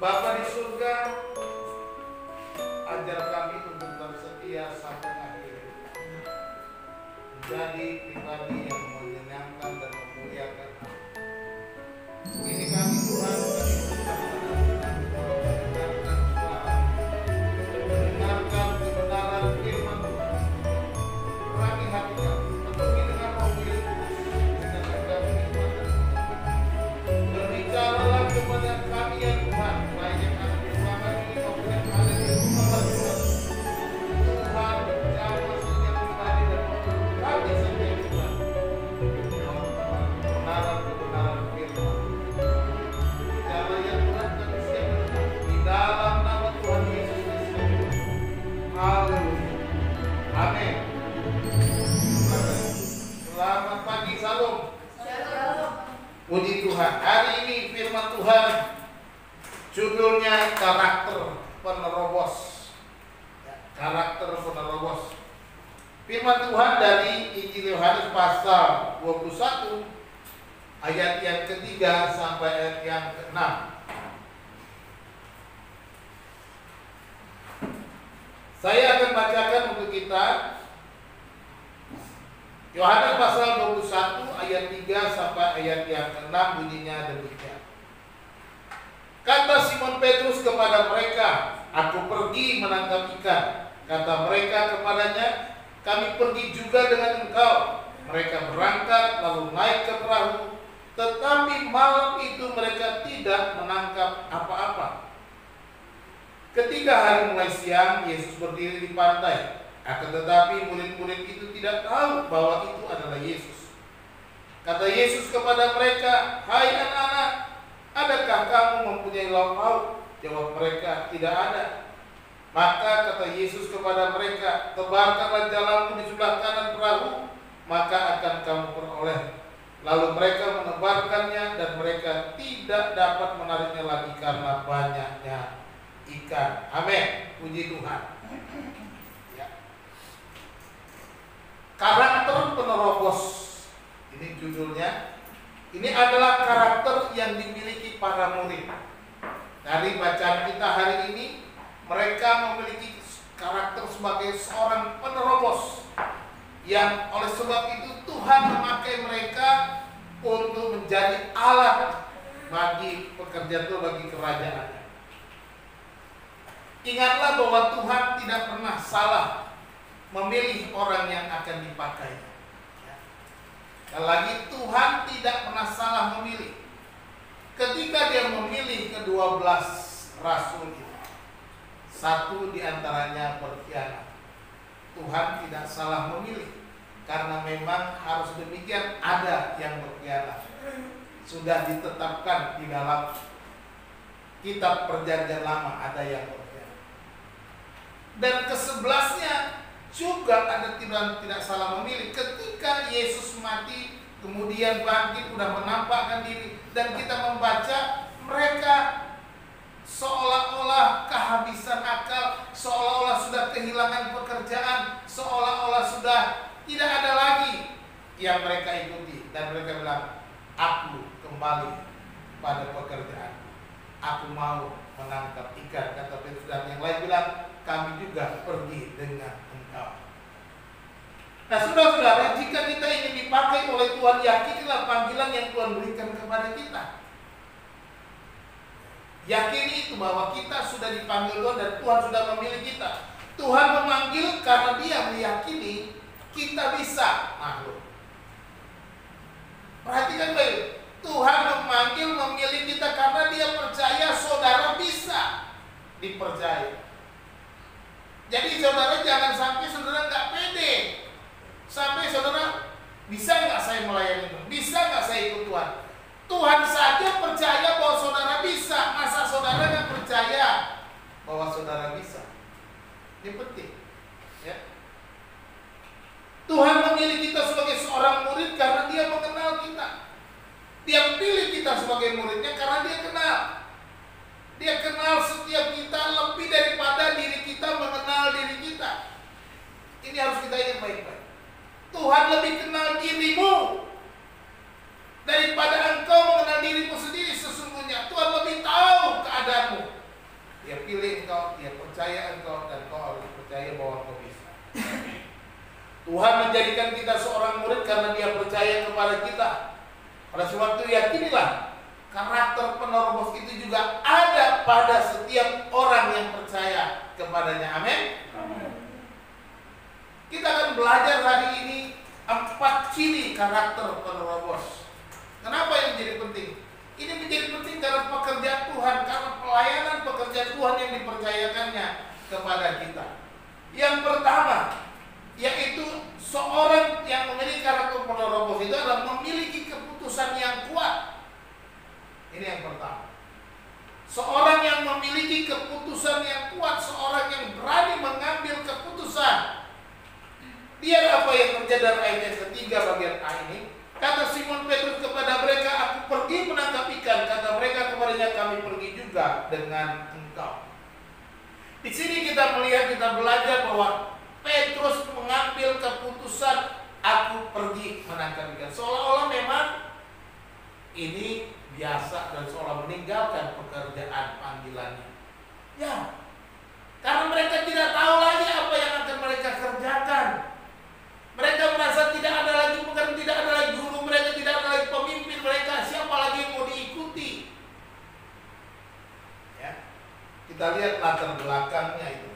Bapa di surga, ajar kami untuk tetap setia sampai akhir, menjadi pribadi yang menyenangkan dan memuliakan. Ini kami Tuhan, mendengarkan kebenaran firman Tuhan. Perangi hati kami, penuhi dengan mobil, dengan kami berbicaralah kepada kami ya Tuhan, baik yang ada bersama ini maupun yang ada di rumah Tuhan. Tuhan menjawab setiap pribadi dan kami setiap Tuhan. Kebenaran firman. Bicara ya Tuhan, kami siap mendengar. Di dalam nama Tuhan Yesus Kristus. Haleluya. Amin. Selamat pagi, salam. Puji Tuhan. Hari ini firman Tuhan judulnya karakter penerobos. Karakter penerobos. Firman Tuhan dari Injil Yohanes pasal 21 ayat yang ketiga sampai ayat yang ke-6. Saya akan bacakan untuk kita Yohanes pasal 21 ayat 3 sampai ayat yang ke-6, bunyinya demikian. Kata Simon Petrus kepada mereka, "Aku pergi menangkap ikan." Kata mereka kepadanya, "Kami pergi juga dengan engkau." Mereka berangkat lalu naik ke perahu, tetapi malam itu mereka tidak menangkap apa-apa. Ketika hari mulai siang, Yesus berdiri di pantai. Akan tetapi murid-murid itu tidak tahu bahwa itu adalah Yesus. Kata Yesus kepada mereka, "Hai anak-anak, adakah kamu mempunyai lauk pauk?" Jawab mereka, "Tidak ada." Maka kata Yesus kepada mereka, "Tebarkanlah jalanmu di sebelah kanan perahu, maka akan kamu peroleh." Lalu mereka menebarkannya dan mereka tidak dapat menariknya lagi karena banyaknya ikan. Amin. Puji Tuhan. Ya. Karakter penerobos. Ini judulnya. Ini adalah karakter yang dimiliki para murid. Dari bacaan kita hari ini, mereka memiliki karakter sebagai seorang penerobos, yang oleh sebab itu Tuhan memakai mereka untuk menjadi alat bagi pekerjaan Tuhan, bagi kerajaan. Ingatlah bahwa Tuhan tidak pernah salah memilih orang yang akan dipakai. Dan lagi Tuhan tidak pernah salah memilih. Ketika dia memilih ke-12 rasul itu, satu diantaranya berkhianat. Tuhan tidak salah memilih, karena memang harus demikian, ada yang berkhianat. Sudah ditetapkan di dalam kitab perjanjian lama, ada yang berkhianat. Dan ke-11-nya juga ada tidak salah memilih. Ketika Yesus mati, kemudian bangkit, sudah menampakkan diri, dan kita membaca mereka seolah-olah kehabisan akal, seolah-olah sudah kehilangan pekerjaan, seolah-olah sudah tidak ada lagi yang mereka ikuti. Dan mereka bilang, "Aku kembali pada pekerjaan. Aku mau menangkap ikan." Kata Petrus dan yang lain bilang, "Kami juga pergi dengan engkau." Nah, saudara-saudara, jika kita ingin dipakai oleh Tuhan, yakinilah panggilan yang Tuhan berikan kepada kita. Yakini itu bahwa kita sudah dipanggil Tuhan dan Tuhan sudah memilih kita. Tuhan memanggil karena Dia meyakini kita bisa makhluk. Perhatikan baik, Tuhan memanggil, memilih kita karena Dia percaya saudara bisa dipercaya. Jadi saudara jangan sampai saudara nggak pede. Sampai saudara, bisa nggak saya melayani Tuhan? Bisa nggak saya ikut Tuhan? Tuhan saja percaya bahwa saudara bisa. Masa saudara nggak percaya bahwa saudara bisa? Ini penting. Ya. Tuhan memilih kita sebagai seorang murid karena Dia mengenal kita. Dia pilih kita sebagai muridnya karena Dia kenal. Dia kenal setiap kita lebih daripada diri kita mengenal diri kita. Ini harus kita ingat baik-baik. Tuhan lebih kenal dirimu daripada engkau mengenal dirimu sendiri. Sesungguhnya Tuhan lebih tahu keadaanmu. percaya kepada kita. Pada suatu yakinilah karakter penerobos itu juga ada pada setiap orang yang percaya kepadanya. Amin. Kita akan belajar hari ini 4 ciri karakter penerobos. Kenapa ini menjadi penting? Ini menjadi penting karena pekerjaan Tuhan, karena pelayanan pekerjaan Tuhan yang dipercayakannya kepada kita. Yang pertama, yaitu seorang yang memiliki karakter penerobos itu adalah memiliki keputusan yang kuat. Ini yang pertama. Seorang yang memiliki keputusan yang kuat, seorang yang berani mengambil keputusan. Lihat apa yang terjadi dalam ayat yang ketiga bagian A ini. Kata Simon Petrus kepada mereka, aku pergi menangkap ikan. Kata mereka kepadanya, kami pergi juga dengan engkau. Di sini kita melihat, kita belajar bahwa Petrus mengambil keputusan, aku pergi menangkap ikan. Seolah-olah memang ini biasa dan seolah meninggalkan pekerjaan panggilannya. Ya, karena mereka tidak tahu lagi apa yang akan mereka kerjakan. Mereka merasa tidak ada lagi pekerjaan, tidak ada lagi guru mereka, tidak ada lagi pemimpin mereka. Siapa lagi yang mau diikuti? Ya, kita lihat latar belakangnya itu.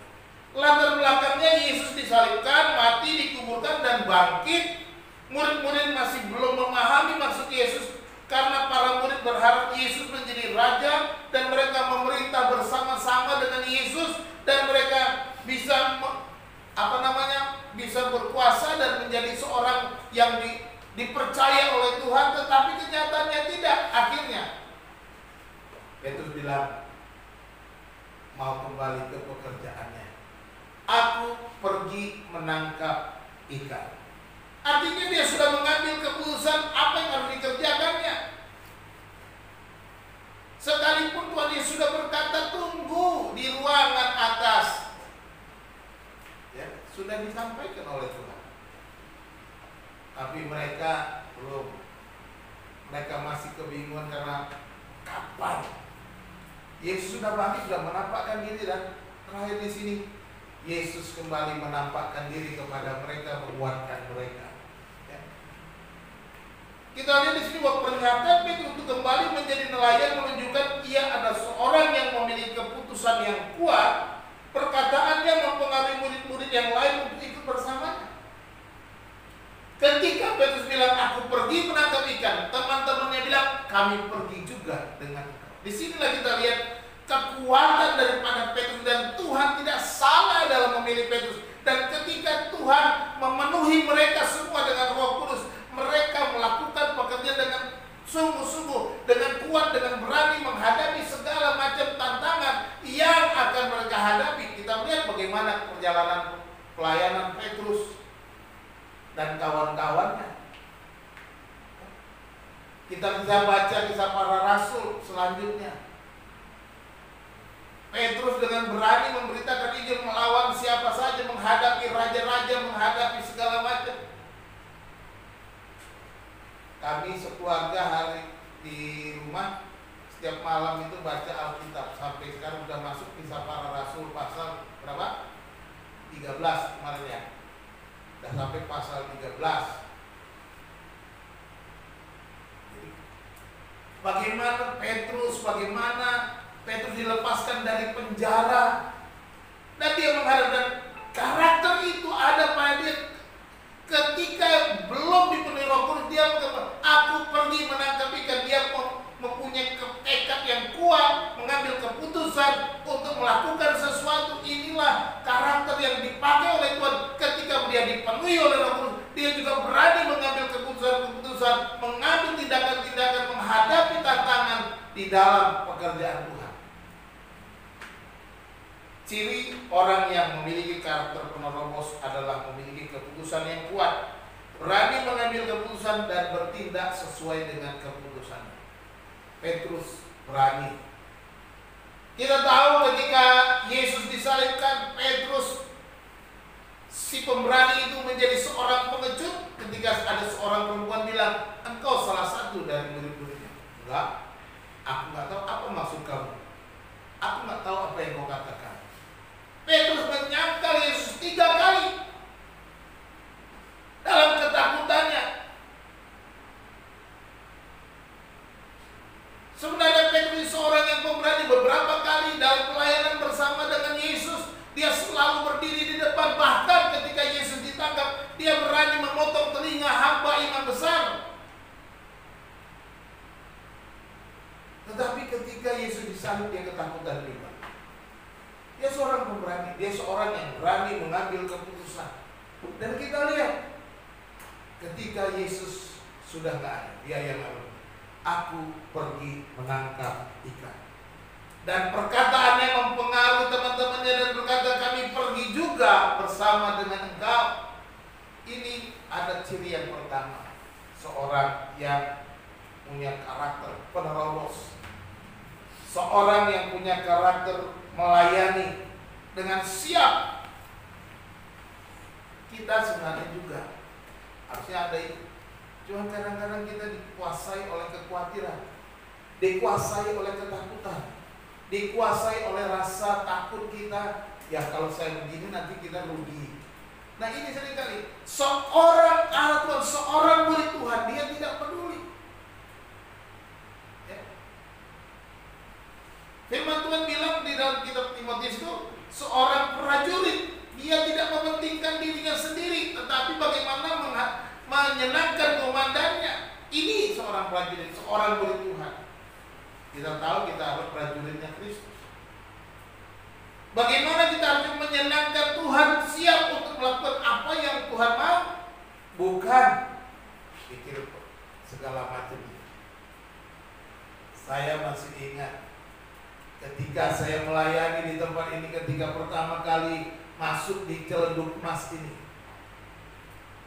Latar belakangnya Yesus disalibkan, mati, dikuburkan dan bangkit. Murid-murid masih belum memahami maksud Yesus karena para murid berharap Yesus menjadi raja dan mereka memerintah bersama-sama dengan Yesus dan mereka bisa bisa berkuasa dan menjadi seorang yang dipercaya oleh Tuhan, tetapi kenyataannya tidak. Akhirnya Petrus bilang mau kembali ke pekerjaannya. Aku pergi menangkap ikan. Artinya dia sudah mengambil keputusan apa yang harus dikerjakannya. Sekalipun Tuhan Yesus sudah berkata tunggu di ruangan atas, ya, sudah disampaikan oleh Tuhan. Tapi mereka belum. Mereka masih kebingungan karena kapan Yesus sudah bangkit, sudah menampakkan diri, dan terakhir di sini Yesus kembali menampakkan diri kepada mereka, menguatkan mereka. Ya. Kita lihat di sini bahwa pernyataan Petrus untuk kembali menjadi nelayan menunjukkan ia adalah seorang yang memiliki keputusan yang kuat. Perkataannya mempengaruhi murid-murid yang lain untuk ikut bersamanya. Ketika Petrus bilang aku pergi menangkap ikan, teman-temannya bilang kami pergi juga dengan engkau. Disinilah kita lihat kekuatan daripada Petrus, dan Tuhan tidak salah dalam memilih Petrus. Dan ketika Tuhan memenuhi mereka semua dengan Roh Kudus, mereka melakukan pekerjaan dengan sungguh-sungguh, dengan kuat, dengan berani menghadapi segala macam tantangan yang akan mereka hadapi. Kita melihat bagaimana perjalanan pelayanan Petrus dan kawan-kawannya. Kita bisa baca kisah para rasul selanjutnya. Petrus dengan berani memberitakan Injil, melawan siapa saja, menghadapi raja-raja, menghadapi segala macam. Kami sekeluarga hari di rumah setiap malam itu baca Alkitab. Sampai sekarang sudah masuk kisah para rasul pasal berapa? 13 kemarin ya. Sudah sampai pasal 13. Jadi, bagaimana Petrus dilepaskan dari penjara dan dia menghadap, dan karakter itu ada pada dia. Ketika belum dipenuhi Roh Kudus, dia berkata, aku pergi menangkap ikan. Dia mempunyai tekad yang kuat, mengambil keputusan untuk melakukan sesuatu. Inilah karakter yang dipakai oleh Tuhan. Ketika dia dipenuhi oleh Roh Kudus, dia juga berani mengambil keputusan-keputusan, mengambil tindakan-tindakan, menghadapi tantangan di dalam pekerjaan Tuhan. Ciri orang yang memiliki karakter penerobos adalah memiliki keputusan yang kuat, berani mengambil keputusan dan bertindak sesuai dengan keputusannya. Petrus berani. Kita tahu ketika Yesus disalibkan, Petrus si pemberani itu menjadi seorang pengecut. Ketika ada seorang perempuan bilang, engkau salah satu dari murid-muridnya. Enggak, aku nggak tahu apa maksud kamu. Aku nggak tahu apa yang kau katakan. Petrus menyangkal Yesus 3 kali dalam ketakutannya. ketika Yesus disalib dia ketakutan juga. Dia seorang pemberani, dia seorang yang berani mengambil keputusan. Dan kita lihat ketika Yesus sudah nggak ada, dia yang ngomong, aku pergi menangkap ikan. Dan perkataannya mempengaruhi teman-temannya dan berkata, kami pergi juga bersama dengan engkau. Ini ada ciri yang pertama, seorang yang punya karakter penerobos, seorang yang punya karakter melayani dengan siap. Kita sebenarnya juga harusnya ada itu. Cuma kadang-kadang kita dikuasai oleh kekhawatiran, dikuasai oleh ketakutan, dikuasai oleh rasa takut kita. Ya kalau saya begini nanti kita rugi. Nah ini seringkali seorang anak Tuhan, seorang murid Tuhan, dia tidak peduli. Ya. Firman Tuhan bilang di dalam kitab Timotius itu, seorang prajurit, dia tidak mementingkan dirinya sendiri, tetapi bagaimana menyenangkan komandannya. Ini seorang prajurit, seorang murid Tuhan. Kita tahu kita harus prajuritnya Kristus. Bagaimana kita harus menyenangkan Tuhan, siap untuk melakukan apa yang Tuhan mau, bukan pikir segala macam. Saya masih ingat ketika saya melayani di tempat ini, ketika pertama kali masuk di Celeduk Mas ini,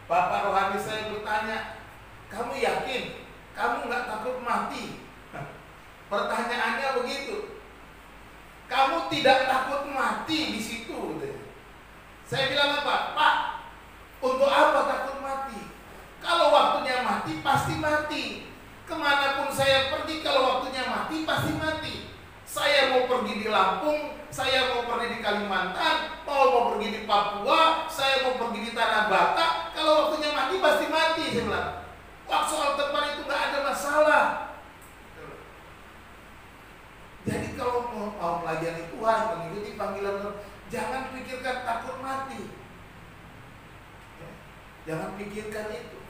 Bapak rohani saya bertanya, kamu yakin kamu nggak takut mati? Pertanyaannya begitu. Kamu tidak takut mati di situ? Saya bilang apa? Pak, untuk apa takut mati? Kalau waktunya mati, pasti mati. Kemanapun saya pergi, kalau waktunya mati, pasti mati. Saya mau pergi di Lampung, saya mau pergi di Kalimantan, mau pergi di Papua, saya mau pergi di Tanah Batak. Kalau waktunya mati, pasti mati. Saya bilang, wah soal tempat itu nggak ada masalah. Jadi kalau mau melayani Tuhan, mengikuti panggilan Tuhan, jangan pikirkan takut mati. Jangan pikirkan itu.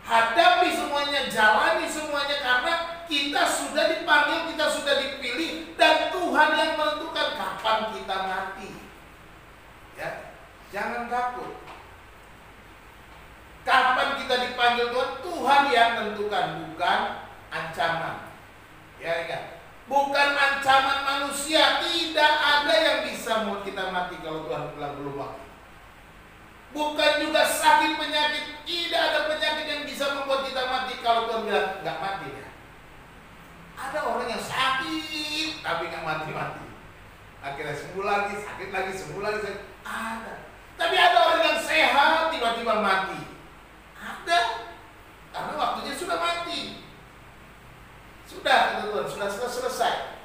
Hadapi semuanya, jalani semuanya, karena kita sudah dipanggil, kita sudah dipilih, dan Tuhan yang menentukan kapan kita mati. Ya, jangan takut. Kapan kita dipanggil Tuhan, Tuhan yang menentukan, bukan ancaman. Ya, ingat. Bukan ancaman manusia. Tidak ada yang bisa membuat kita mati kalau Tuhan bilang belum waktu. Bukan juga sakit penyakit. Tidak ada penyakit yang bisa membuat kita mati kalau Tuhan bilang nggak mati ya. Ada orang yang sakit tapi nggak mati-mati. Akhirnya sembuh lagi, sakit lagi, sembuh lagi, sakit. Ada. Tapi ada orang yang sehat tiba-tiba mati. Ada. Karena waktunya sudah mati. Sudah, teman-teman, sudah selesai.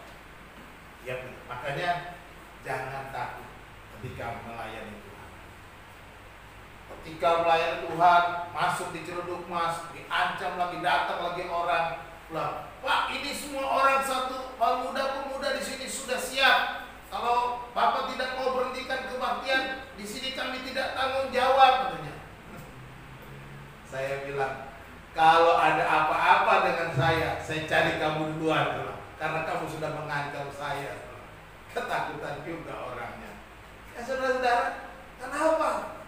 Ya, makanya jangan takut ketika melayani Tuhan. Ketika melayani Tuhan, masuk di Celeduk Mas, diancam lagi, datang lagi orang, bilang, Pak, ini semua orang satu pemuda-pemuda di sini sudah siap. Kalau Bapak tidak mau berhentikan kebaktian, di sini kami tidak tanggung jawab, katanya. Saya bilang, kalau ada apa-apa dengan saya cari kamu duluan, karena kamu sudah mengancam saya. Ketakutan juga orangnya. Ya saudara-saudara, kenapa?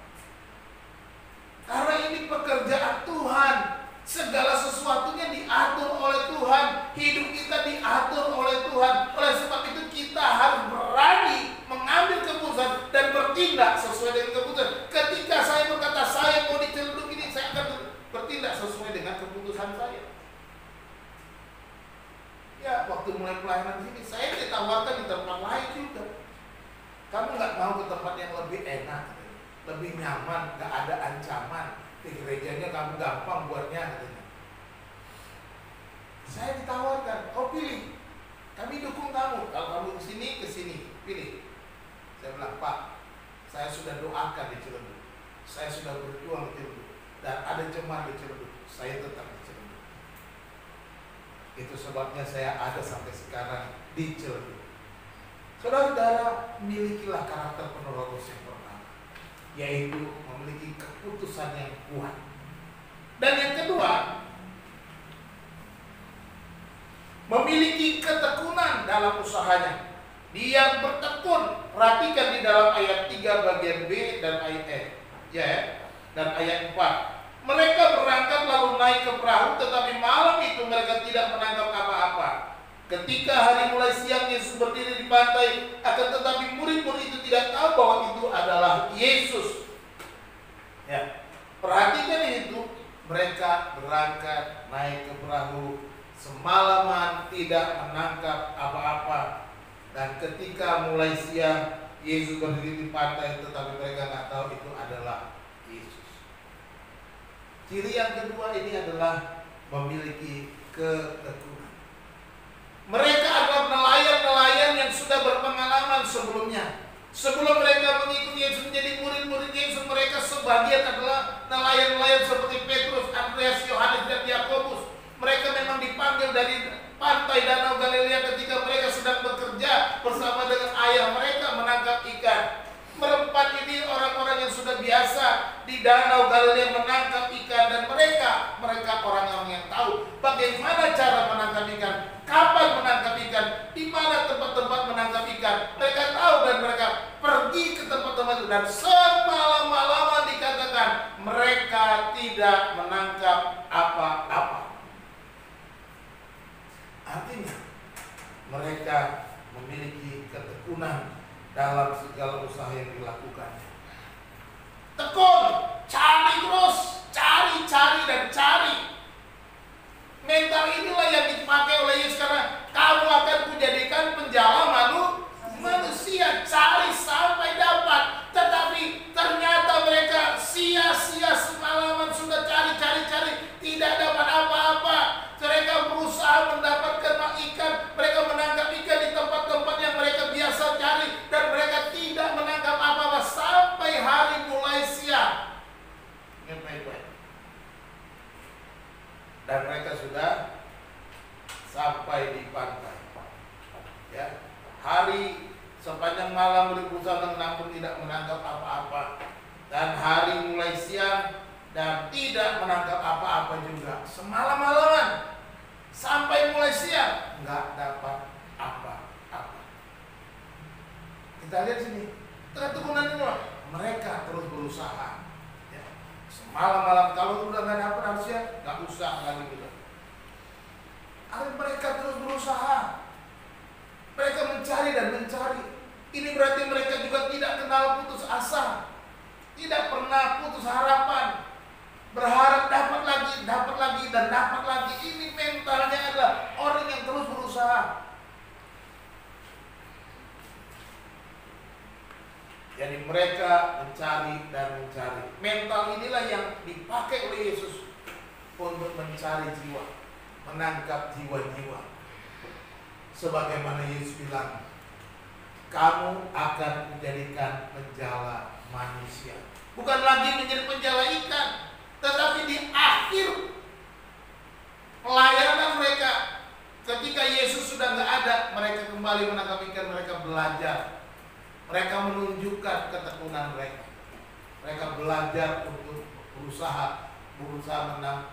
Karena ini pekerjaan Tuhan. Segala sesuatunya diatur oleh Tuhan. Hidup kita diatur oleh Tuhan. Oleh sebab itu kita harus berani mengambil keputusan dan bertindak sesuai dengan keputusan. Ketika saya berkata saya mau di Celeduk ini, saya akan bertindak sesuai dengan keputusan saya. Ya, waktu mulai pelayanan sini, saya ditawarkan di tempat lain juga. Kamu nggak mau ke tempat yang lebih enak, lebih nyaman, nggak ada ancaman, di gerejanya kamu gampang buatnya, katanya. Saya ditawarkan, oh pilih, kami dukung kamu. Kalau kamu ke sini, pilih. Saya bilang, Pak, saya sudah doakan di Ciledug, saya sudah berjuang di Ciledug. Dan ada jemaat di Ciledug, saya tetap di Ciledug. Itu sebabnya saya ada sampai sekarang di Ciledug. Saudara-saudara, milikilah karakter penerobos yang pertama, yaitu memiliki keputusan yang kuat. Dan yang kedua, memiliki ketekunan. dalam usahanya. Dia bertekun. Perhatikan di dalam ayat 3 bagian B dan ayat E. Ya, dan ayat 4. Mereka berangkat lalu naik ke perahu, tetapi malam itu mereka tidak menangkap apa-apa. Ketika hari mulai siang, Yesus berdiri di pantai, akan tetapi murid-murid itu tidak tahu bahwa itu adalah Yesus. Ya, perhatikan itu. Mereka berangkat naik ke perahu, semalaman tidak menangkap apa-apa. Dan ketika mulai siang, Yesus berdiri di pantai, tetapi mereka tidak tahu itu adalah Yesus. Ciri yang kedua ini adalah memiliki ketekunan. Mereka adalah nelayan-nelayan yang sudah berpengalaman sebelumnya. Sebelum mereka mengikuti Yesus menjadi murid-murid Yesus, mereka sebagian adalah nelayan-nelayan seperti Petrus, Andreas, Yohanes, dan Yakobus. Mereka memang dipanggil dari pantai Danau Galilea ketika mereka sedang bekerja bersama dengan ayah mereka menangkap ikan. Berempat ini orang-orang yang sudah biasa di Danau Galilea menangkap ikan, dan mereka orang-orang yang tahu bagaimana cara menangkap ikan, kapan menangkap ikan, di mana tempat-tempat menangkap ikan. Mereka tahu dan mereka pergi ke tempat-tempat itu, dan semalam-malaman dikatakan mereka tidak menangkap apa-apa. Artinya mereka memiliki ketekunan dalam segala usaha yang dilakukan. Tekun, cari terus, cari dan cari. Mental inilah yang dipakai oleh Yesus, karena kamu akan kujadikan penjala manusia. Cari sampai dapat. Tetapi ternyata mereka sia-sia semalaman sudah cari, tidak dapat apa-apa. Mereka berusaha mendapatkan ikan, mereka menangkap ikan di tempat-tempat yang mereka biasa cari, dan mereka tidak menangkap apa-apa sampai hari mulai siang. Dan mereka sudah sampai di pantai. Ya, hari sepanjang malam berusaha namun tidak menangkap apa-apa, dan hari mulai siang dan tidak menangkap apa-apa juga. Semalam-malaman sampai mulai siang nggak dapat apa-apa. Kita lihat sini ketekunan ini, mereka terus berusaha. Ya. Semalam-malam kalau udah nggak dapat harusnya nggak usah lagi gitu. Mereka terus berusaha. Mereka mencari dan mencari. Ini berarti mereka juga tidak kenal putus asa, tidak pernah putus harapan. Berharap dapat lagi, dan dapat lagi. Ini mentalnya adalah orang yang terus berusaha. Jadi mereka mencari dan mencari. Mental inilah yang dipakai oleh Yesus untuk mencari jiwa, menangkap jiwa-jiwa. Sebagaimana Yesus bilang, kamu akan menjadikan penjala manusia. Bukan lagi menjadi penjala ikan, tetapi di akhir pelayanan mereka, ketika Yesus sudah nggak ada, mereka kembali menangkap ikan. Mereka belajar, mereka menunjukkan ketekunan mereka. Mereka belajar untuk berusaha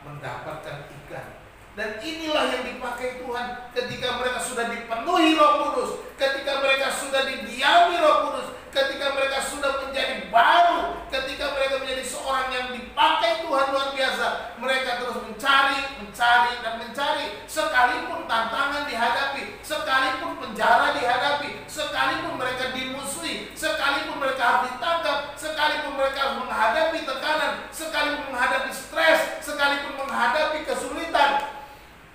mendapatkan ikan. Dan inilah yang dipakai Tuhan ketika mereka sudah dipenuhi Roh Kudus, ketika mereka sudah didiami Roh Kudus, ketika mereka sudah menjadi baru, ketika mereka menjadi seorang yang dipakai Tuhan luar biasa. Mereka terus mencari dan mencari, sekalipun tantangan dihadapi, sekalipun penjara dihadapi, sekalipun mereka dimusuhi, sekalipun mereka harus ditangkap, sekalipun mereka harus menghadapi tekanan, sekalipun menghadapi stres, sekalipun menghadapi kesulitan,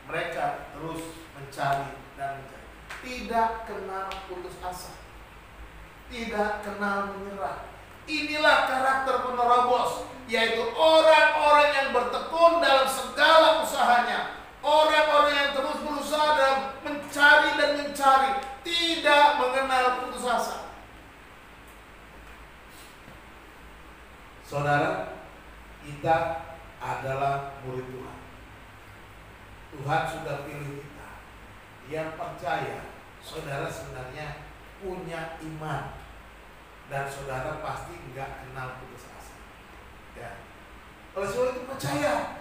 mereka terus mencari dan mencari. Tidak kenal putus asa, tidak kenal menyerah. Inilah karakter penerobos, yaitu orang-orang yang bertekun dalam segala usahanya, orang-orang yang terus berusaha dalam mencari dan mencari, tidak mengenal putus asa. Saudara, kita adalah murid Tuhan. Tuhan sudah pilih kita. Dia percaya saudara sebenarnya punya iman, dan saudara pasti nggak kenal putus asa. Ya. Oleh sebab itu percaya.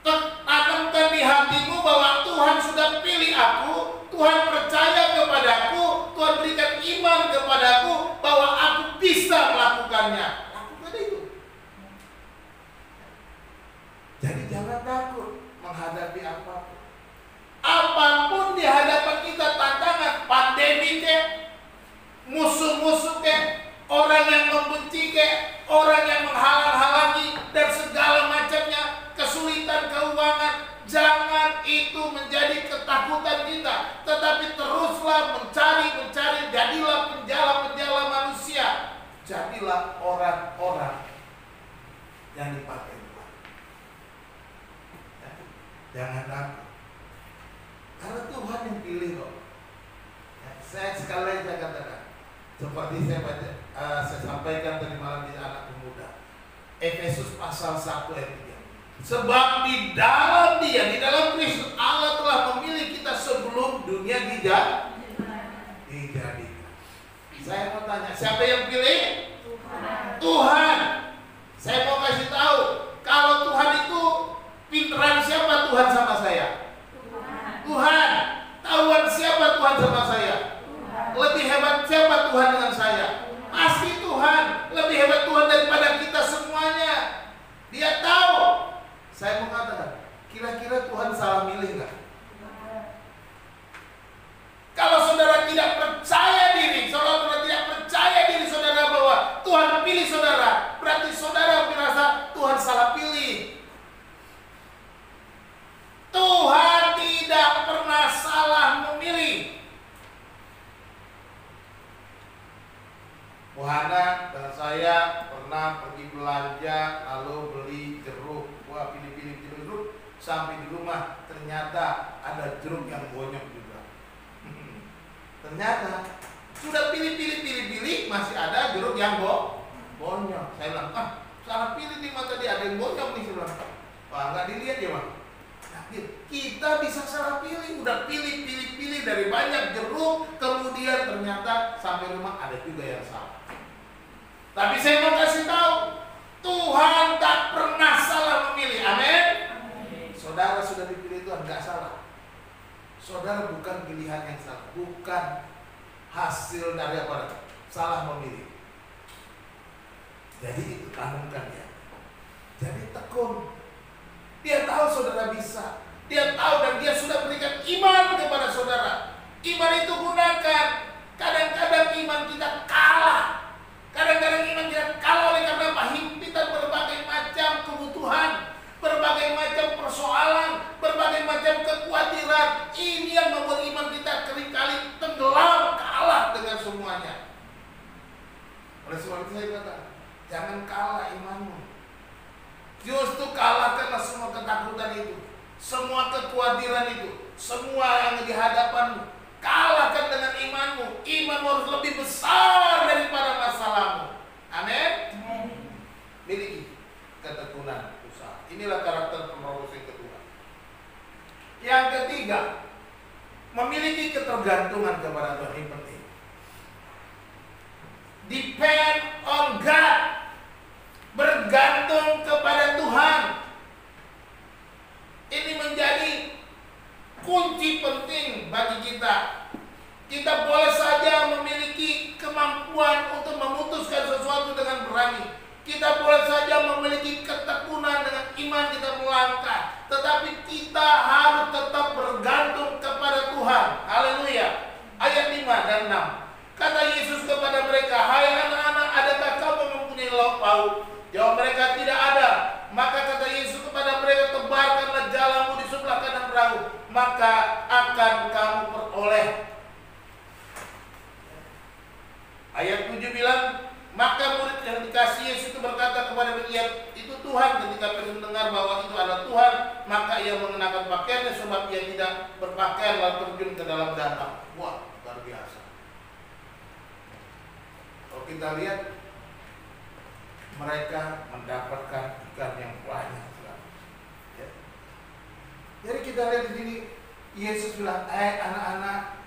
Tanamkan di hatimu bahwa Tuhan sudah pilih aku, Tuhan percaya kepadaku, Tuhan berikan iman kepadaku bahwa aku bisa melakukannya. Lakukan itu. Jadi jangan takut menghadapi apapun. Apapun di hadapan kita, tantangan, pandemi kek, musuh-musuh kek, orang yang membenci kek, orang yang menghalang-halangi, dan segala macamnya, kesulitan keuangan, jangan itu menjadi ketakutan kita, tetapi teruslah mencari, jadilah penjala-penjala manusia, jadilah orang-orang yang dipakai Tuhan. Ya, jangan takut, karena Tuhan yang pilih kok. Ya, saya sekali lagi saya katakan, seperti saya sampaikan tadi malam di anak pemuda, Efesus pasal 1 ayat 3. Sebab di dalam Dia, di dalam Kristus, Allah telah memilih kita sebelum dunia dijadikan. Saya mau tanya, siapa yang pilih? Tuhan. Saya mau kasih tahu, kalau Tuhan itu pinteran siapa Tuhan sama saya? Tuhan. Tahuan siapa Tuhan sama saya? Lebih hebat siapa Tuhan dengan saya? Pasti Tuhan. Lebih hebat Tuhan daripada kita semuanya. Dia tahu. Saya mau katakan, kira-kira Tuhan salah milih nggak? Kalau saudara tidak percaya diri, saudara tidak percaya diri saudara bahwa Tuhan pilih saudara, berarti saudara merasa Tuhan salah pilih. Tuhan tidak pernah salah memilih. Wahana dan saya pernah pergi belanja lalu beli jeruk. Wah, pilih-pilih jeruk, sampai di rumah ternyata ada jeruk yang bonyok juga. Ternyata sudah pilih masih ada jeruk yang bonyok. Saya bilang, salah pilih nih, maka tadi ada yang bonyok nih. Saya bilang, wah, nggak dilihat ya Bang. Kita bisa salah pilih, udah pilih dari banyak jeruk, kemudian ternyata sampai rumah ada juga yang salah. Tapi saya mau kasih tahu, Tuhan tak pernah salah memilih. Amin. Saudara sudah dipilih Tuhan, nggak salah. Saudara bukan pilihan yang salah, bukan hasil dari apa? Salah memilih. Jadi itu tanamkan ya. Jadi tekun. Dia tahu saudara bisa. Dia tahu dan dia sudah berikan iman kepada saudara. Iman itu gunakan. Kadang-kadang iman kita kalah. Kadang-kadang iman kita kalah oleh karena apa? Himpitan berbagai macam kebutuhan, berbagai macam persoalan, berbagai macam kekhawatiran. Ini yang membuat iman kita kali-kali tenggelam, kalah dengan semuanya. Oleh sebab itu saya kata, jangan kalah imanmu. Justru kalahkanlah semua ketakutan itu, semua kekhawatiran itu, semua yang di hadapanmu. Kalahkan dengan imanmu. Imanmu harus lebih besar daripada masalahmu. Amin. Miliki ketekunan usaha. Inilah karakter penerus yang kedua. Yang ketiga, memiliki ketergantungan kepada Tuhan. Ini penting. Depend on God. Bergantung kepada Tuhan. Ini menjadi kunci penting bagi kita. Kita boleh saja memiliki kemampuan untuk memutuskan sesuatu dengan berani. Kita boleh saja memiliki ketekunan dengan iman kita melangkah. Tetapi kita harus tetap bergantung kepada Tuhan. Haleluya. Ayat 5 dan 6. Kata Yesus kepada mereka, hai anak-anak, adakah kamu mempunyai lauk pauk? Jawab mereka, tidak ada. Maka kata Yesus kepada mereka, tebarkanlah jalamu di sebelah kanan perahu, maka akan kamu peroleh. Ayat 7 bilang, maka murid yang dikasih Yesus itu berkata kepada mereka, itu Tuhan. Ketika mendengar bahwa itu adalah Tuhan, maka ia mengenakan pakaiannya, sebab ia tidak berpakaian lalu terjun ke dalam danau. Wah, luar biasa. Kalau kita lihat, mereka mendapatkan ikan yang banyak sekali. Ya. Jadi kita lihat di sini, Yesus bilang, anak-anak,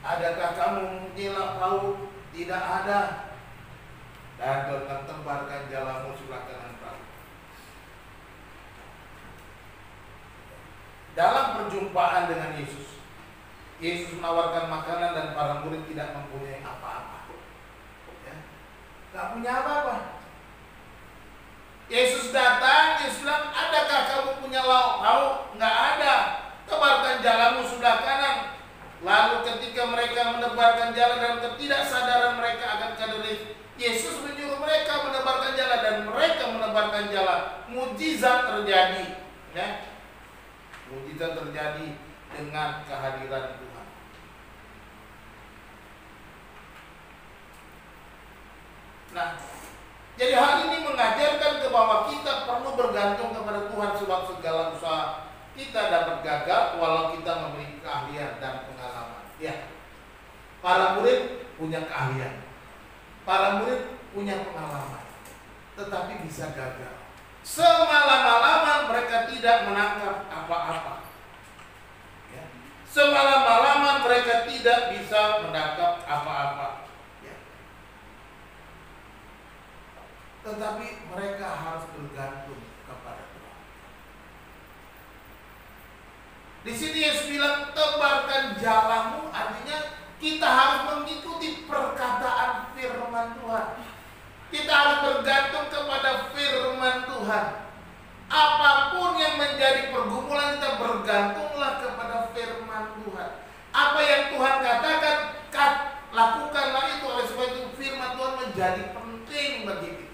adakah kamu mempunyai lauk pauk? Tidak ada. Dan dengan tebarkan jalamu sebelah kanan perahu. Dalam perjumpaan dengan Yesus, Yesus menawarkan makanan dan para murid tidak mempunyai apa-apa. Ya. Gak punya apa-apa. Yesus datang, Yesus bilang, adakah kamu punya lauk? Nggak ada. Tebarkan jalamu sebelah kanan. Lalu ketika mereka menebarkan jalan dalam ketidaksadaran mereka akan kedelai, Yesus menyuruh mereka menebarkan jalan dan mereka menebarkan jalan. Mujizat terjadi. Ya. Mujizat terjadi dengan kehadiran Tuhan. Nah, jadi hal ini mengajarkan bahwa kita perlu bergantung kepada Tuhan, sebab segala usaha kita dapat gagal walau kita memiliki keahlian dan pengalaman. Ya, para murid punya keahlian, para murid punya pengalaman, tetapi bisa gagal. Semalam-malaman mereka tidak menangkap apa-apa. Ya. Semalam-malaman mereka tidak bisa menangkap apa-apa. Tetapi mereka harus bergantung kepada Tuhan. Di sini Yesus bilang, tebarkan jalamu, artinya kita harus mengikuti perkataan firman Tuhan. Kita harus bergantung kepada firman Tuhan. Apapun yang menjadi pergumulan kita, bergantunglah kepada firman Tuhan. Apa yang Tuhan katakan, lakukanlah itu. Oleh sebab itu firman Tuhan menjadi penting bagi kita.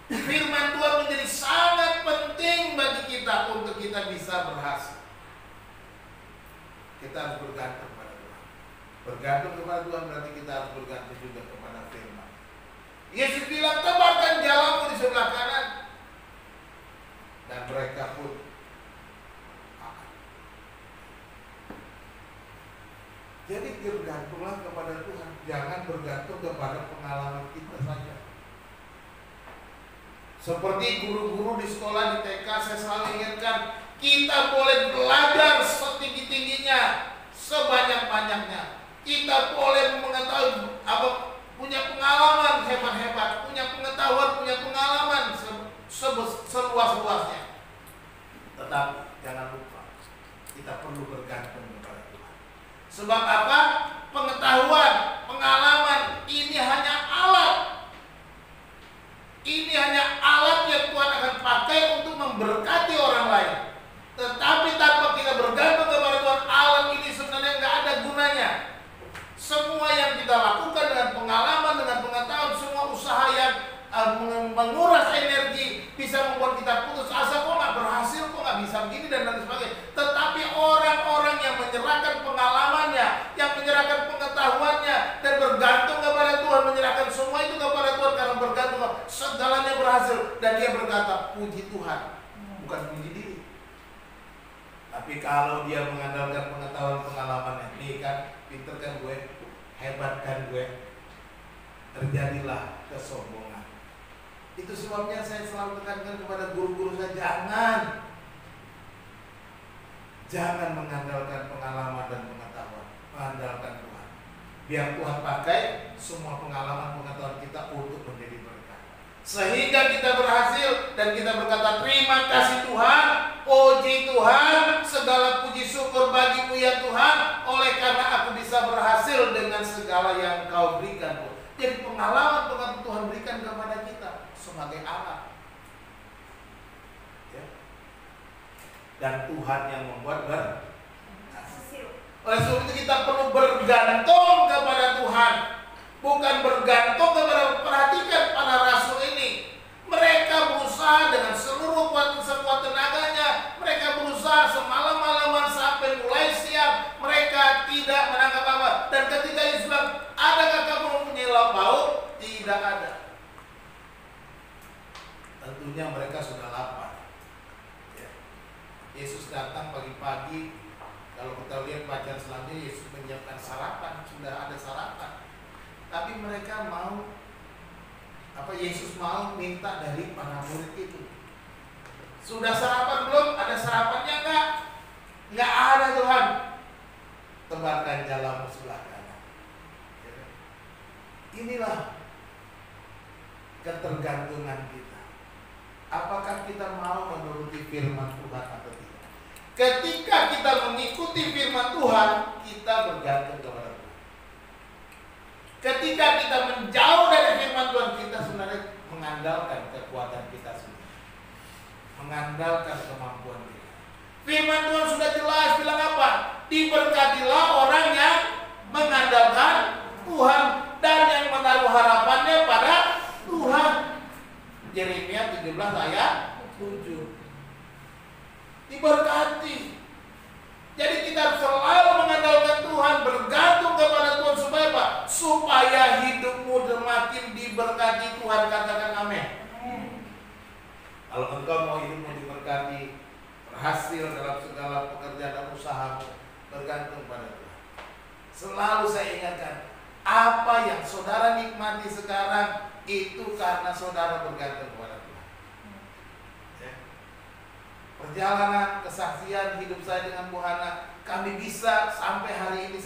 Firman Tuhan menjadi sangat penting bagi kita untuk kita bisa berhasil. Kita harus bergantung kepada Tuhan. Bergantung kepada Tuhan berarti kita harus bergantung juga kepada firman. Yesus bilang, tebarkan jalanmu di sebelah kanan. Dan mereka pun akan. Jadi bergantunglah kepada Tuhan. Jangan bergantung kepada pengalaman kita saja. Seperti guru-guru di sekolah di TK, saya selalu ingatkan, kita boleh belajar setinggi-tingginya, sebanyak-banyaknya. Kita boleh mengetahui punya pengalaman hebat-hebat, punya pengetahuan, punya pengalaman seluas-luasnya. Tetapi jangan lupa, kita perlu bergantung kepada Tuhan. Sebab apa? Pengetahuan, pengalaman ini hanya alat. Ini hanya alat yang Tuhan akan pakai untuk memberkati orang lain. Tetapi tanpa kita bergantung kepada Tuhan, alat ini sebenarnya nggak ada gunanya. Semua yang kita lakukan dengan pengalaman, dengan pengetahuan, semua usaha yang menguras energi bisa membuat kita putus asa, kok nggak berhasil, kok nggak bisa begini dan lain sebagainya. Tetapi orang-orang yang menyerahkan pengalamannya, yang menyerahkan pengetahuannya dan bergantung kepada Tuhan, menyerahkan semua itu kepada Tuhan karena bergantung, segalanya berhasil. Dan dia berkata, puji Tuhan, bukan puji diri. Tapi kalau dia mengandalkan pengetahuan pengalamannya, nih kan, pinter kan gue, hebat kan gue, terjadilah kesombongan. Itu sebabnya saya selalu tekankan kepada guru-guru saya, jangan mengandalkan pengalaman dan pengetahuan, mengandalkan Tuhan. Biar Tuhan pakai semua pengalaman pengetahuan kita untuk menjadi berkat, sehingga kita berhasil dan kita berkata, terima kasih Tuhan, puji Tuhan, segala puji syukur bagimu ya Tuhan, oleh karena aku bisa berhasil dengan segala yang Kau berikan. Jadi pengalaman Tuhan berikan kepada kita sebagai alat, ya. Dan Tuhan yang membuat berhasil. Oleh sebab itu kita perlu bergantung kepada Tuhan, bukan bergantung kepada. Perhatikan para rasul ini, mereka berusaha dengan seluruh sekuat tenaganya, mereka berusaha semalam-malaman sampai mulai siang, mereka tidak menangkap apa. Dan ketika Yesus bilang, adakah kamu mempunyai lauk pauk? Tidak ada. Tentunya mereka sudah lapar. Ya. Yesus datang pagi-pagi. Kalau kita lihat bacaan selanjutnya, Yesus menyiapkan sarapan, sudah ada sarapan. Tapi mereka mau, Yesus mau minta dari para murid itu. Sudah sarapan belum? Ada sarapannya enggak? Enggak ada Tuhan. Tebarkan jalanmu sebelah kanan. Ya. Inilah ketergantungan kita. Apakah kita mau menuruti firman Tuhan atau tidak? Ketika kita mengikuti firman Tuhan, kita bergantung kepada Tuhan. Ketika kita menjauh dari firman Tuhan, kita sebenarnya mengandalkan kekuatan kita sendiri, mengandalkan kemampuan kita. Firman Tuhan sudah jelas bilang apa? Diberkatilah orang yang mengandalkan Tuhan dan yang menaruh harapannya pada Tuhan. Yeremia 17 ayat 7. Diberkati. Jadi kita selalu mengandalkan Tuhan, bergantung kepada Tuhan supaya apa? Supaya hidupmu makin diberkati Tuhan. Katakan amin. Kalau engkau mau hidupmu diberkati, berhasil dalam segala pekerjaan dan usahamu, bergantung pada Tuhan. Selalu saya ingatkan, apa yang saudara nikmati sekarang itu karena saudara bergantung kepada Tuhan. Perjalanan kesaksian hidup saya dengan Bu Hana, kami bisa sampai hari ini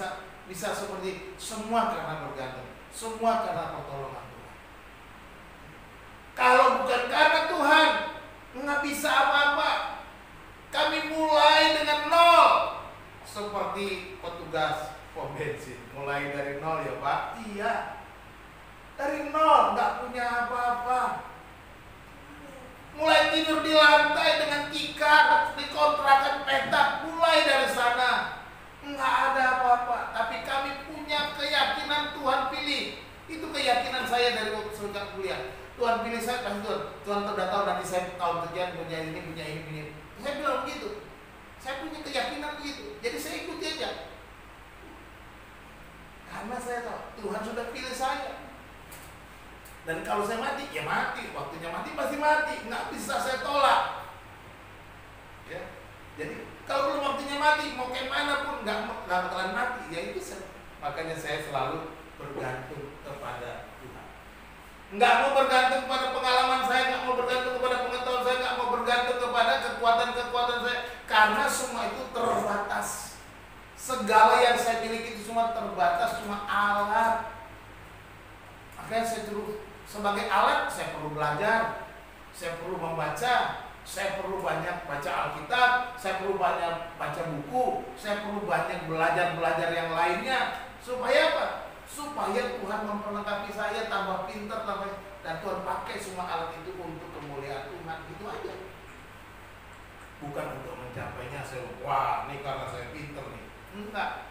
bisa seperti semua karena bergantung, semua karena pertolongan Tuhan. Kalau bukan karena Tuhan, nggak bisa apa-apa. Kami mulai dengan nol, seperti petugas pom bensin, mulai dari nol ya Pak. Iya, dari nol, nggak punya apa-apa. Mulai tidur di lantai dengan tikar, di kontrakan petak, mulai dari sana. Nggak ada apa-apa, tapi kami punya keyakinan Tuhan pilih. Itu keyakinan saya dari waktu saya kuliah. Tuhan pilih saya, pasti Tuhan sudah tahu nanti saya tahun kerjaan punya ini. Saya bilang begitu. Saya punya keyakinan begitu. Jadi saya ikuti aja. Karena saya tahu Tuhan sudah pilih saya. Dan kalau saya mati, ya mati. Waktunya mati pasti mati. Nggak bisa saya tolak. Ya. Jadi kalau belum waktunya mati, mau kayak mana pun nggak bakalan mati. Ya itu saya. Makanya saya selalu bergantung kepada Tuhan. Nggak mau bergantung kepada pengalaman saya, nggak mau bergantung kepada pengetahuan saya, nggak mau bergantung kepada kekuatan-kekuatan saya. Karena semua itu terbatas. Segala yang saya miliki itu semua terbatas, cuma alat. Makanya saya terus sebagai alat, saya perlu belajar, saya perlu membaca, saya perlu banyak baca Alkitab, saya perlu banyak baca buku, saya perlu banyak belajar yang lainnya. Supaya apa? Supaya Tuhan memperlengkapi saya, tambah pintar, dan Tuhan pakai semua alat itu untuk kemuliaan Tuhan. Itu aja. Bukan untuk mencapainya, wah ini karena saya pintar nih. Enggak.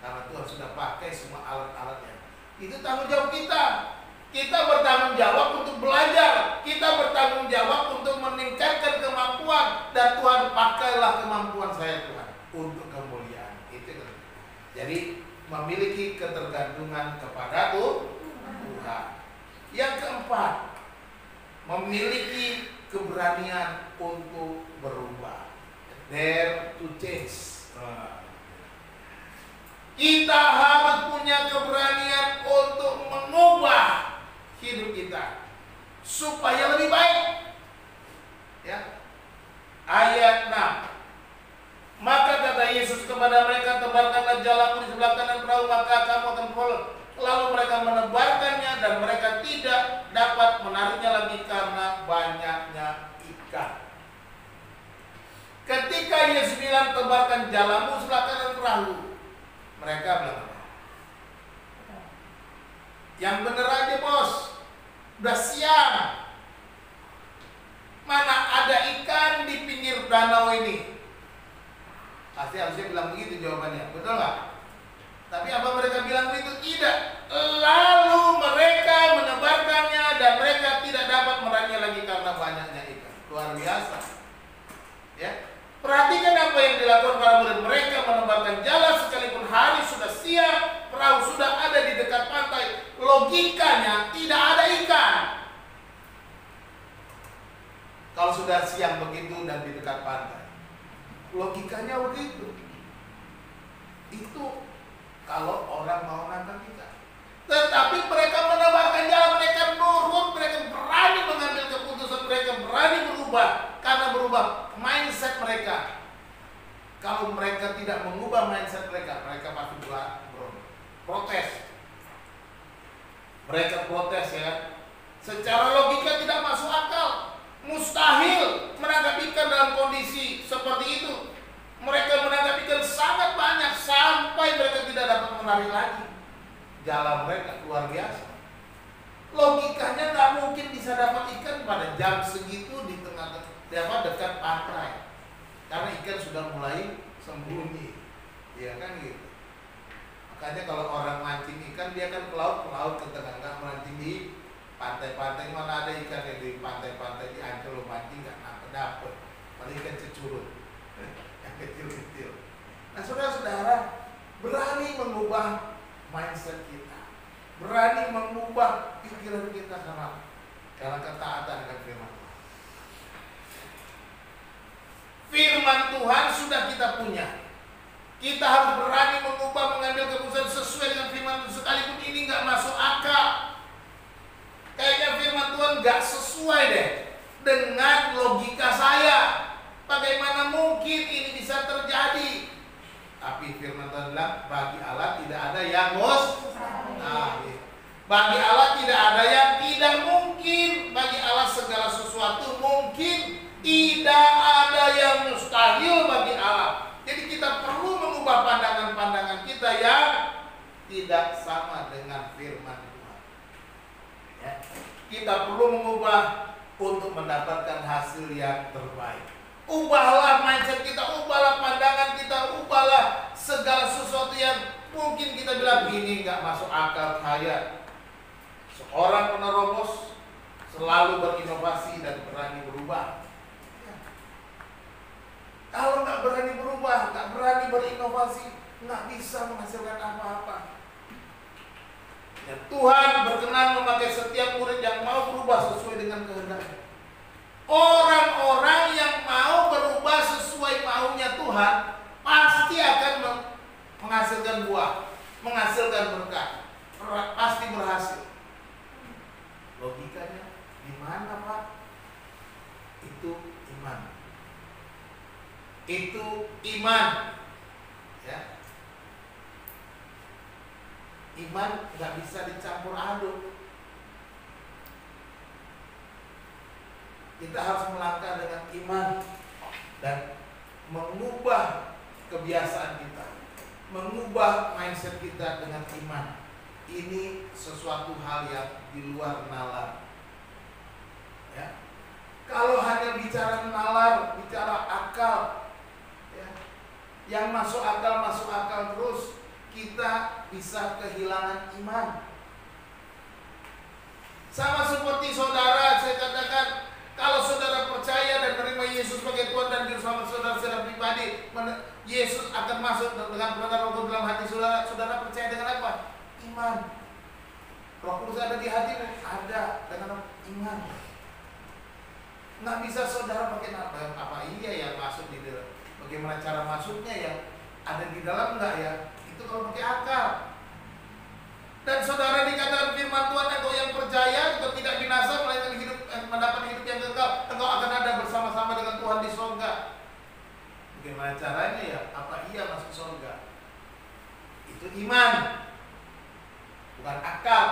Karena Tuhan sudah pakai semua alat-alatnya. Itu tanggung jawab kita. Kita bertanggung jawab untuk belajar. Kita bertanggung jawab untuk meningkatkan kemampuan. Dan Tuhan pakailah kemampuan saya Tuhan untuk kemuliaan. Itu. Jadi memiliki ketergantungan kepada Tuhan. Yang keempat, memiliki keberanian untuk berubah. Dare to change. Kita harus punya keberanian untuk mengubah hidup kita supaya lebih baik. Ya. Ayat 6. Maka kata Yesus kepada mereka, tebarkanlah jalamu di sebelah kanan perahu, maka kamu akan pulang. Lalu mereka menebarkannya dan mereka tidak dapat menariknya lagi karena banyaknya ikan. Ketika Yesus bilang tebarkan jalamu sebelah kanan perahu, mereka bilang, yang bener aja bos, udah siang. Mana ada ikan di pinggir danau ini? Pasti harusnya bilang begitu jawabannya, betul nggak? Tapi apa mereka bilang begitu? Tidak. Lalu mereka menebarkannya dan mereka tidak dapat meraihnya lagi karena banyaknya ikan. Luar biasa. Ya. Perhatikan apa yang dilakukan para murid. Mereka menebarkan jala sekalipun hari sudah siang, perahu sudah ada di dekat pantai. Logikanya tidak ada ikan. Kalau sudah siang begitu dan di dekat pantai, logikanya begitu. Itu kalau orang mau nangkap ikan. Tetapi mereka menebarkan jala, mereka nurut, mereka berani mengambil keputusan, mereka berani berubah. Karena berubah mindset mereka. Kalau mereka tidak mengubah mindset mereka, mereka pasti protes. Mereka protes ya. Secara logika tidak masuk akal. Mustahil menangkap ikan dalam kondisi seperti itu. hari lagi. Jalan mereka luar biasa. Logikanya nggak mungkin bisa dapat ikan pada jam segitu di tengah dekat pantai, karena ikan sudah mulai sembunyi, ya kan gitu. Makanya kalau orang mancing ikan dia kan ke laut ke tengah, nggak mancing di pantai-pantai. Mana ada ikan yang di pantai-pantai di Ancol mancing nggak dapet, paling ikan cecurut yang kecil-kecil. Nah saudara-saudara, berani mengubah mindset kita, berani mengubah pikiran kita karena ketaatan akan firman Tuhan. Firman Tuhan sudah kita punya. Kita harus berani mengubah, mengambil keputusan sesuai dengan firman Tuhan. Sekalipun ini nggak masuk akal, kayaknya firman Tuhan nggak sesuai deh dengan logika saya. Bagaimana mungkin ini bisa terjadi? Tapi firman Tuhan bilang, bagi Allah tidak ada yang bagi Allah tidak ada yang tidak mungkin. Bagi Allah segala sesuatu mungkin. Tidak ada yang mustahil bagi Allah. Jadi kita perlu mengubah pandangan-pandangan kita yang tidak sama dengan firman Tuhan. Ya. Kita perlu mengubah untuk mendapatkan hasil yang terbaik. Ubahlah mindset kita, ubahlah pandangan kita, ubahlah segala sesuatu yang mungkin kita bilang ini nggak masuk akal saya. Seorang penerobos selalu berinovasi dan berani berubah. Kalau nggak berani berubah, nggak berani berinovasi, nggak bisa menghasilkan apa-apa. Ya, Tuhan berkenan memakai setiap murid yang mau berubah sesuai dengan kehendaknya. Orang-orang yang mau berubah sesuai maunya Tuhan pasti akan menghasilkan buah, menghasilkan berkat, pasti berhasil. Logikanya gimana, Pak? Itu iman. Itu iman, ya. Iman nggak bisa dicampur aduk. Kita harus melangkah dengan iman dan mengubah kebiasaan kita, mengubah mindset kita dengan iman. Ini sesuatu hal yang di luar nalar. Ya. Kalau hanya bicara nalar, bicara akal, yang masuk akal terus, kita bisa kehilangan iman. Sama seperti saudara, saya katakan, kalau saudara percaya dan menerima Yesus sebagai Tuhan dan Juru Selamat saudara secara pribadi, Yesus akan masuk dengan perkataan Roh Kudus dalam hati saudara. Saudara percaya dengan apa? Iman. Roh Kudus ada di hatimu? Ada, dengan iman. Nggak bisa saudara pakai apa iya yang masuk di dalam. Bagaimana cara masuknya ya? Ada di dalam enggak ya? Itu kalau pakai akal. Dan saudara dikatakan firman Tuhan, engkau yang percaya engkau tidak binasa melainkan hidup, mendapat hidup yang kekal. Engkau akan ada bersama-sama dengan Tuhan di surga. Bagaimana caranya ya? Apa iya masuk surga? Itu iman, bukan akal.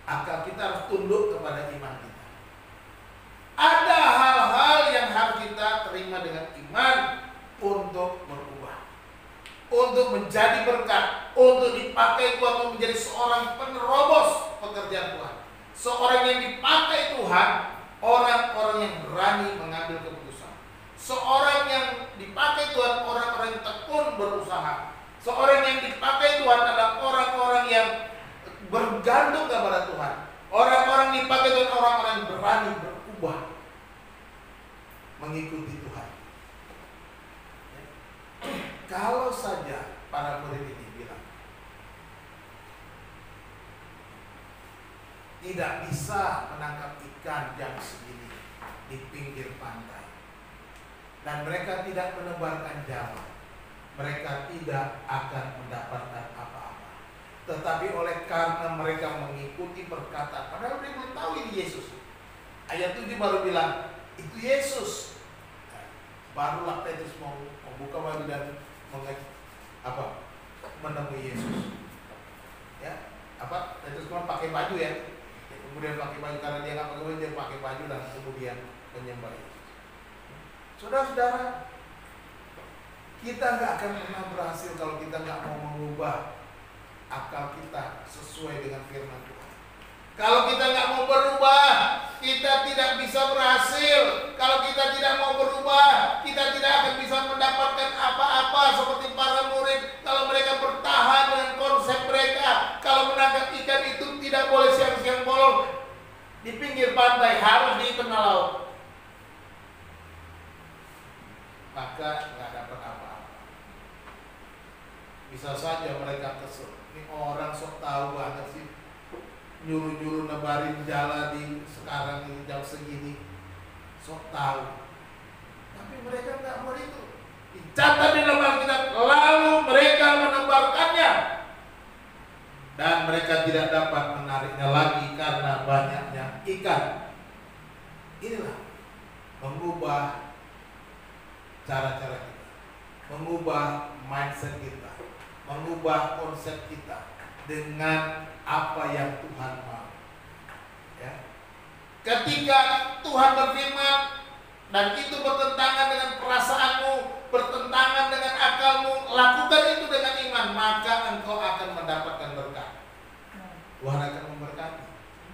Akal kita harus tunduk kepada iman kita. Ada hal-hal yang harus kita terima dengan iman untuk berubah, untuk menjadi berkat, untuk dipakai Tuhan untuk menjadi seorang penerobos pekerjaan Tuhan. Seorang yang dipakai Tuhan, orang-orang yang berani mengambil keputusan. Seorang yang dipakai Tuhan, orang-orang yang tekun berusaha. Seorang yang dipakai Tuhan adalah orang-orang yang bergantung kepada Tuhan. Orang-orang yang dipakai Tuhan, orang-orang yang berani berubah mengikuti Tuhan. Kalau saja para murid ini bilang tidak bisa menangkap ikan jam segini di pinggir pantai, dan mereka tidak menebarkan jala, mereka tidak akan mendapatkan apa-apa. Tetapi oleh karena mereka mengikuti perkataan, padahal mereka belum tahu ini Yesus. Ayat 7 baru bilang itu Yesus. Barulah Petrus mau membuka baju dan menemui Yesus. Ya, Petrus cuma pakai baju ya. Kemudian pakai baju karena dia nggak pakai baju, dia pakai baju dan kemudian menyembah Yesus. Saudara-saudara, Kita nggak akan pernah berhasil kalau kita nggak mau mengubah akal kita sesuai dengan firman Tuhan. Kalau kita nggak mau berubah, kita tidak bisa berhasil. Kalau kita tidak mau berubah, kita tidak akan bisa mendapatkan apa-apa seperti para murid. Kalau mereka bertahan dengan konsep mereka, kalau menangkap ikan itu tidak boleh siang-siang bolong di pinggir pantai, harus di tengah laut, maka nggak dapat apa-apa. Bisa saja mereka kesel. Ini orang sok tahu banget sih, nyuruh-nyuruh nebarin jala di sekarang ini jam segini, sok tahu. Tapi mereka nggak mau itu. Dicatat di dalam Alkitab, lalu mereka menebarkannya dan mereka tidak dapat menariknya lagi karena banyaknya ikan. Inilah mengubah cara-cara kita, mengubah mindset kita, mengubah konsep kita dengan apa yang Tuhan mau. Ya. Ketika Tuhan berfirman dan itu bertentangan dengan perasaanmu, bertentangan dengan akalmu, lakukan itu dengan iman, maka engkau akan mendapatkan berkat. Tuhan akan memberkati,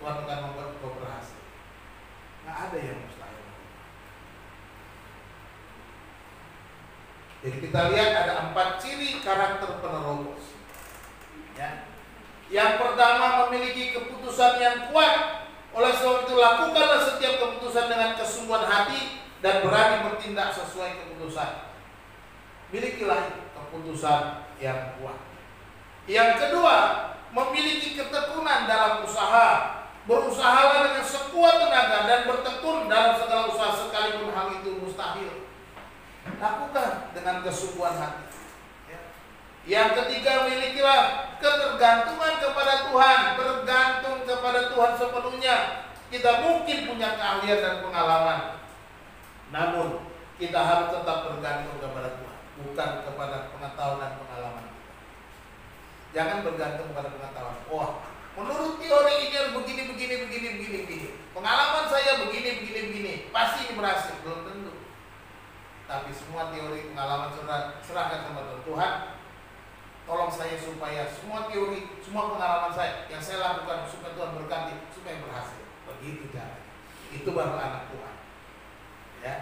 Tuhan akan membuat engkau berhasil. Nggak ada yang mustahil. Jadi kita lihat ada 4 ciri karakter penerobos. Ya. Yang pertama, memiliki keputusan yang kuat. Oleh sebab itu lakukanlah setiap keputusan dengan kesungguhan hati dan berani bertindak sesuai keputusan. Milikilah keputusan yang kuat. Yang kedua, memiliki ketekunan dalam usaha. Berusahalah dengan sekuat tenaga dan bertekun dalam segala usaha sekalipun hal itu mustahil. Lakukan dengan kesungguhan hati. Yang ketiga, milikilah ketergantungan kepada Tuhan, bergantung kepada Tuhan sepenuhnya. Kita mungkin punya keahlian dan pengalaman, namun kita harus tetap bergantung kepada Tuhan, bukan kepada pengetahuan dan pengalaman kita. Jangan bergantung pada pengetahuan. Wah, menurut teori ini harus begini. Pengalaman saya begini. Pasti ini berhasil. Belum tentu. Tapi semua teori pengalaman serahkan kepada Tuhan. Tolong saya supaya semua teori, semua pengalaman saya yang saya lakukan supaya Tuhan berkati, supaya berhasil. Begitu caranya. Itu baru anak Tuhan. Ya.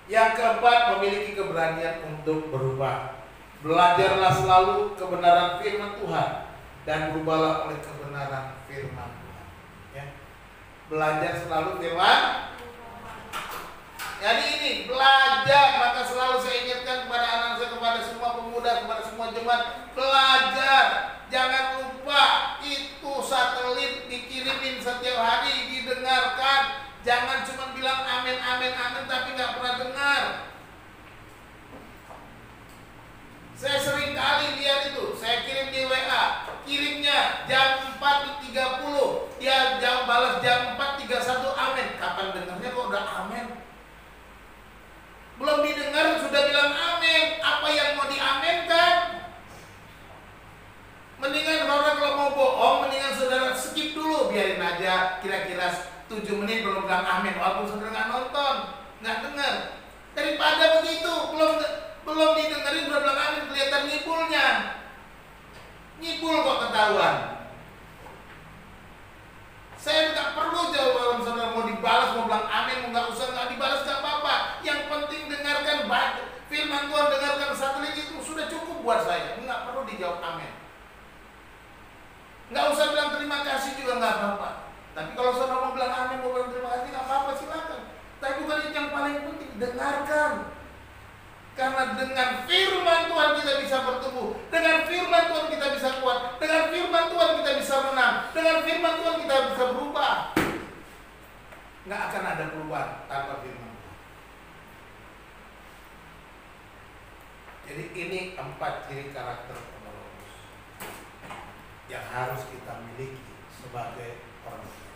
Yang keempat, memiliki keberanian untuk berubah. Belajarlah selalu kebenaran firman Tuhan dan berubahlah oleh kebenaran firman Tuhan. Ya. Belajar selalu firman. Jadi ini belajar, maka selalu saya ingatkan kepada anak saya, kepada semua pemuda, kepada semua jemaat, belajar. Jangan lupa itu satelit dikirimin setiap hari, didengarkan. Jangan cuma bilang amin tapi nggak pernah dengar. Saya sering kali lihat itu, saya kirim di WA, kirimnya jam 4.30, dia balas jam 4.31 amin. Kapan dengarnya kok udah amin? Belum didengar sudah bilang amin. Apa yang mau diamenkan? Mendingan saudara kalau mau bohong, mendingan saudara skip dulu, biarin aja kira-kira 7 menit belum bilang amin, walaupun saudara nggak nonton, nggak dengar. Daripada begitu, belum didengarin udah bilang amin, kelihatan ngibulnya. Ngibul kok ketahuan. Saya nggak perlu jawaban saudara mau dibalas, mau bilang amin, mau nggak usah nggak dibalas nggak apa-apa. Yang penting dengarkan firman Tuhan, dengarkan satelit itu sudah cukup buat saya. Nggak perlu dijawab amin. Nggak usah bilang terima kasih juga nggak apa-apa. Tapi kalau saudara mau bilang amin, mau bilang terima kasih nggak apa-apa, silakan. Tapi bukan itu yang paling penting, dengarkan. Karena dengan firman Tuhan kita bisa bertumbuh, dengan firman Tuhan kita bisa kuat, dengan firman Tuhan kita bisa menang, dengan firman Tuhan kita bisa berubah. Nggak akan ada perubahan tanpa firman Tuhan. Jadi ini 4 ciri karakter penerobos yang harus kita miliki sebagai orang Kristen.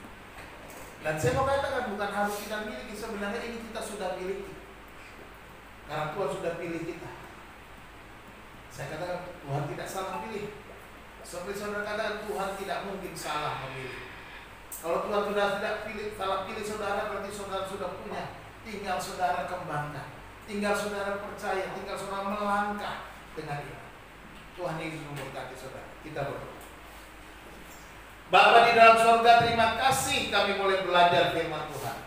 Dan saya mau katakan bukan harus kita miliki, sebenarnya ini kita sudah miliki. Karena Tuhan sudah pilih kita. Saya katakan Tuhan tidak salah pilih. Seperti saudara katakan Tuhan tidak mungkin salah memilih. Kalau Tuhan sudah tidak salah pilih saudara, berarti saudara sudah punya. Tinggal saudara kembangkan. Tinggal saudara percaya, tinggal saudara melangkah dengan iman. Tuhan Yesus memberkati saudara. Kita berdoa. Bapa di dalam surga, terima kasih kami boleh belajar firman Tuhan.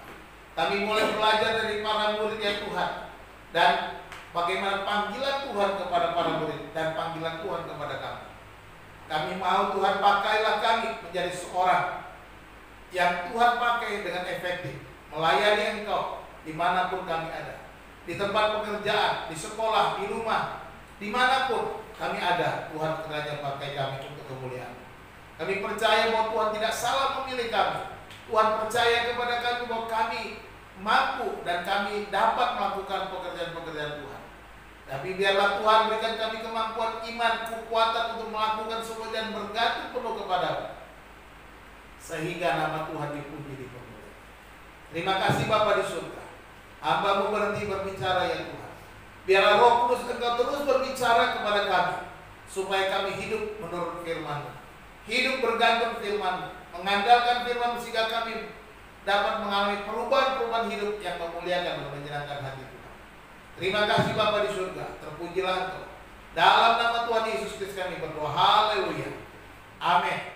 Kami boleh belajar dari para murid ya Tuhan. Dan bagaimana panggilan Tuhan kepada para murid dan panggilan Tuhan kepada kami. Kami mau Tuhan pakailah kami menjadi seorang yang Tuhan pakai dengan efektif. Melayani Engkau dimanapun kami ada. Di tempat pekerjaan, di sekolah, di rumah, dimanapun kami ada. Tuhan kiranya pakai kami untuk kemuliaan. Kami percaya bahwa Tuhan tidak salah memilih kami. Tuhan percaya kepada kami bahwa kami mampu dan kami dapat melakukan pekerjaan-pekerjaan Tuhan. Tapi biarlah Tuhan berikan kami kemampuan iman, kekuatan untuk melakukan semua dan bergantung penuh kepada-Mu. Sehingga nama Tuhan dipuji di kemuliaan. Terima kasih Bapa di surga. Hamba-Mu berhenti berbicara ya Tuhan. Biarlah Roh Kudus Engkau terus berbicara kepada kami. Supaya kami hidup menurut firman-Mu. Hidup bergantung firman, mengandalkan firman sehingga kami dapat mengalami perubahan-perubahan hidup yang memuliakan dan menyenangkan hati Tuhan. Terima kasih Bapa di surga, terpujilah Engkau. Dalam nama Tuhan Yesus Kristus kami berdoa. Haleluya. Amin.